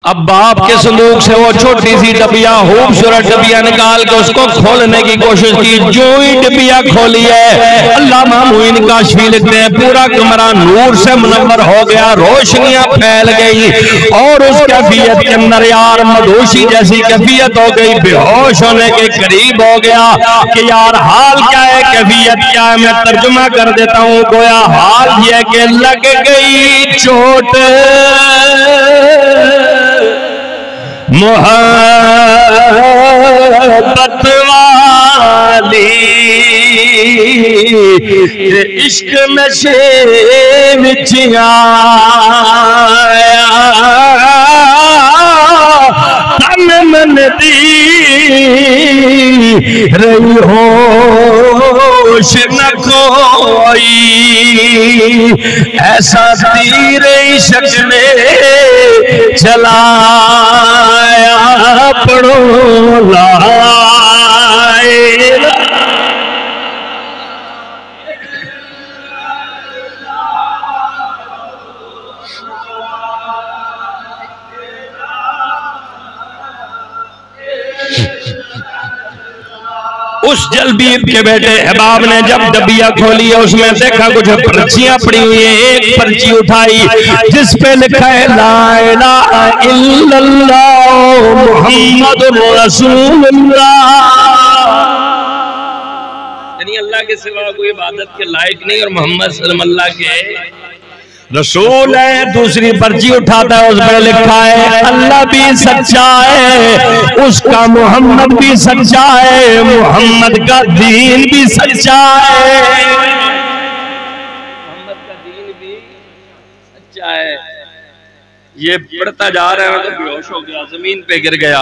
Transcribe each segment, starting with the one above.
اب باپ کے صندوق سے وہ چھوٹی سی ڈبیا خوبصورت ڈبیا نکال کے اس کو کھولنے کی کوشش کی، جو ہی ڈبیا کھولی ہے علامہ معین کاشفی لکھتے ہیں پورا کمرہ نور سے منور ہو گیا، روشنیاں پھیل گئی اور اس کیفیت کے اندر یار مدہوشی جیسی کیفیت ہو گئی، بے ہوش ہونے کے قریب ہو گیا کہ یار حال کیا ہے، کیفیت کیا ہے، میں ترجمہ کر دیتا ہوں۔ گویا حال یہ کہ لگ گئی چوٹ محبت والی، عشق نشے وچ آیا، تن من دی رہی ہوش نہ کوئی، ایسا تیر عشق نے چلایا، پڑھو لا الہ۔ اس جلبیب کے بیٹے احباب نے جب ڈبیا کھولی ہے اس میں دیکھا کچھ پرچیاں پڑی ہوئی ہیں، ایک پرچی اٹھائی جس پہ لکھا ہے لا الہ الا اللہ محمد رسول اللہ، یعنی اللہ کے سوا کوئی عبادت کے لائق نہیں اور محمد صلی اللہ علیہ وسلم اللہ کے رسول ہے۔ دوسری پرچی اٹھاتا ہے اس میں لکھا ہے اللہ بھی سچا ہے، اس کا محمد بھی سچا ہے، محمد کا دین بھی سچا ہے، محمد کا دین بھی سچا ہے۔ یہ پڑھتا جا رہا ہے تو بے ہوش ہو گیا، زمین پہ گر گیا۔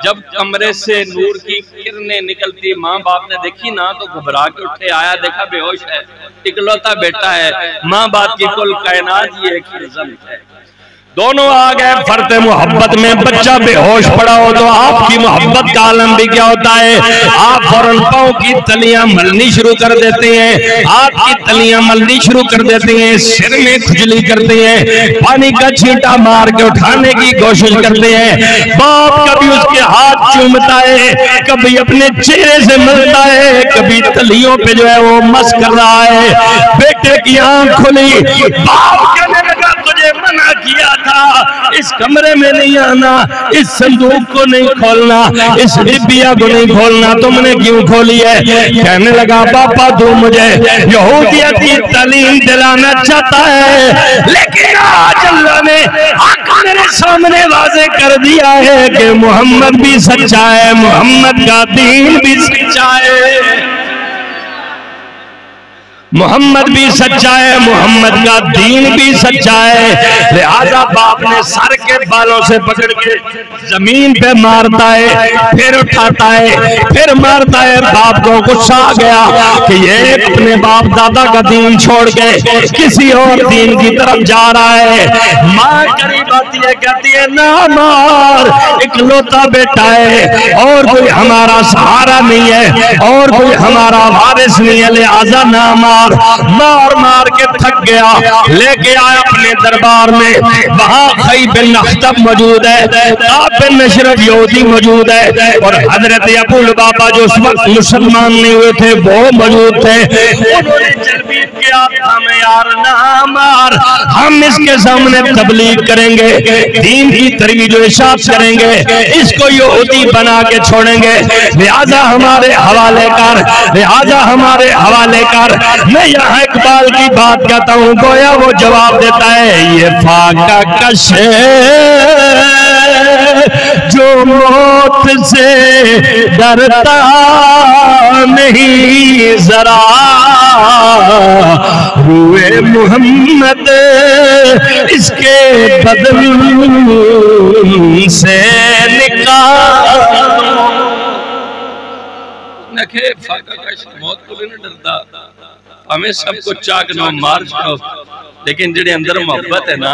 جب کمرے سے نور کی کرنیں نکلتی ماں باپ نے دیکھی نا تو گھبرا کے اٹھے، آیا دیکھا بے ہوش ہے، اکلوتا بیٹا ہے، ماں باپ کی کل کائنات یہ ایک نظم ہے۔ دونوں آ گئے فرط محبت میں، بچہ بے ہوش پڑا ہو تو آپ کی محبت کا عالم بھی کیا ہوتا ہے، آپ فوراً پاؤں کی تلیاں ملنی شروع کر دیتے ہیں، ہاتھ کی تلیاں ملنی شروع کر دیتے ہیں، سر میں کھجلی کرتے ہیں، پانی کا چھینٹا مار کے اٹھانے کی کوشش کرتے ہیں۔ باپ کبھی اس کے ہاتھ چومتا ہے، کبھی اپنے چہرے سے ملتا ہے، کبھی تلیوں پہ جو ہے وہ مس کر رہا ہے۔ بیٹے کی آنکھ کھلی، باپ کہنے لگا تجھے منع کیا تھا اس کمرے میں نہیں آنا، اس صندوق کو نہیں کھولنا، اس ڈبیا کو نہیں کھولنا، تم نے کیوں کھولی ہے؟ کہنے لگا پاپا تو مجھے یہودیت کی تعلیم دلانا چاہتا ہے، لیکن آج اللہ نے آقا میرے سامنے واضح کر دیا ہے کہ محمد بھی سچا ہے، محمد کا دین بھی سچا ہے، محمد بھی سچا ہے، محمد کا دین بھی سچا ہے۔ لہذا باپ نے سر کے بالوں سے پکڑ کے زمین پہ مارتا ہے، پھر اٹھاتا ہے، پھر مارتا ہے۔ باپ کو غصہ آ گیا کہ یہ اپنے باپ دادا کا دین چھوڑ کے کسی اور دین کی طرف جا رہا ہے۔ ماں قریب آتی ہے، کہتی ہے نہ مار، اکلوتا بیٹا ہے اور کوئی ہمارا سہارا نہیں ہے اور کوئی ہمارا وارث نہیں ہے، لہذا نہ مار۔ مار مار کے تھک گیا، لے کے آیا اپنے دربار میں، وہاں خی بن اخطب موجود ہے، کعب بن اشرف یہودی موجود ہے اور حضرت ابو لبابہ جو اس وقت مسلمان نہیں ہوئے تھے وہ موجود تھے۔ انہوں نے جلبیب کے آقا میں یار نہ مار، ہم اس کے سامنے تبلیغ کریں گے، دین کی ترویج و ارشاد کریں گے، اس کو یہودی بنا کے چھوڑیں گے، لہذا ہمارے حوالے کر، لہذا ہمارے حوالے کر۔ میں یہاں اقبال کی بات کہتا ہوں، گویا وہ جواب دیتا ہے یہ فاقہ کش جو موت سے ڈرتا نہیں ذرا، روئے محمد اس کے بدن سے نکالو۔ نکھے فاقہ کش موت کو بھی نہیں ڈرتا، ہمیں سب کو چاک نو مار چھو، لیکن جڑے اندر محبت ہے نا